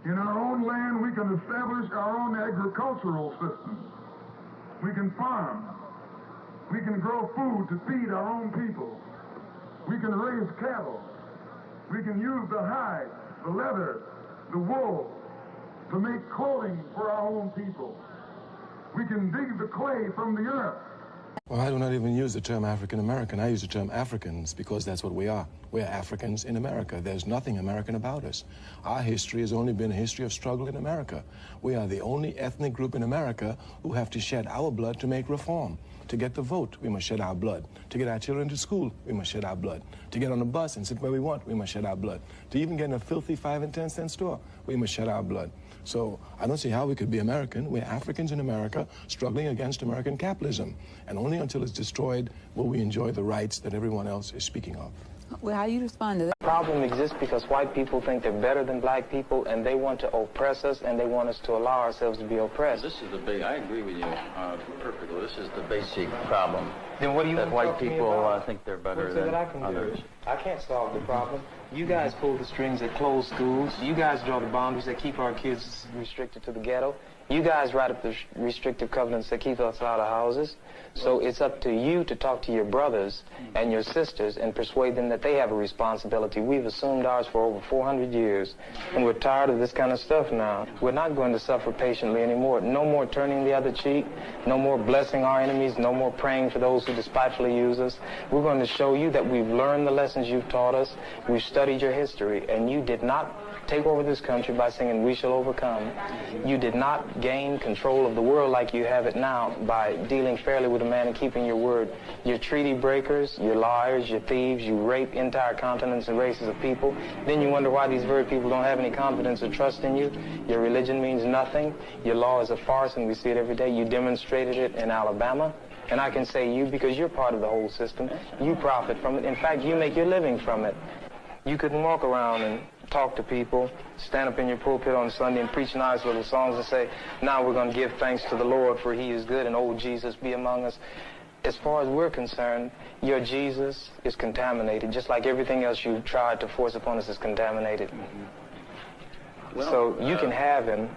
In our own land, we can establish our own agricultural system. We can farm. We can grow food to feed our own people. We can raise cattle. We can use the hide, the leather, the wool to make clothing for our own people. We can dig the clay from the earth. Well, I do not even use the term African American. I use the term Africans because that's what we are. We're Africans in America. There's nothing American about us. Our history has only been a history of struggle in America. We are the only ethnic group in America who have to shed our blood to make reform. To get the vote, we must shed our blood. To get our children to school, we must shed our blood. To get on a bus and sit where we want, we must shed our blood. To even get in a filthy 5 and 10 cent store, we must shed our blood. So I don't see how we could be American. We're Africans in America struggling against American capitalism. And only until it's destroyed will we enjoy the rights that everyone else is speaking of. Well, how do you respond to that? The problem exists because white people think they're better than black people, and they want to oppress us, and they want us to allow ourselves to be oppressed. This is the big, I agree with you perfectly. This is the basic problem. Then what do you that want white to people think they're better than I can others? Do? I can't solve the problem. You guys pull the strings that close schools. You guys draw the boundaries that keep our kids restricted to the ghetto. You guys write up the restrictive covenants that keep us out of houses. So it's up to you to talk to your brothers and your sisters and persuade them that they have a responsibility. We've assumed ours for over 400 years, and we're tired of this kind of stuff now. We're not going to suffer patiently anymore. No more turning the other cheek. No more blessing our enemies. No more praying for those who despitefully use us. We're going to show you that we've learned the lessons you've taught us. We've studied your history, and you did not take over this country by singing "We Shall Overcome." You did not gain control of the world like you have it now by dealing fairly with a man and keeping your word. You're treaty breakers, you're liars, you're thieves, you rape entire continents and races of people. Then you wonder why these very people don't have any confidence or trust in you. Your religion means nothing. Your law is a farce, and we see it every day. You demonstrated it in Alabama. And I can say you because you're part of the whole system. You profit from it. In fact, you make your living from it. You couldn't walk around and talk to people, stand up in your pulpit on Sunday and preach nice little songs and say, now we're going to give thanks to the Lord for he is good and old Jesus be among us. As far as we're concerned, your Jesus is contaminated, just like everything else you tried to force upon us is contaminated. So you can have him.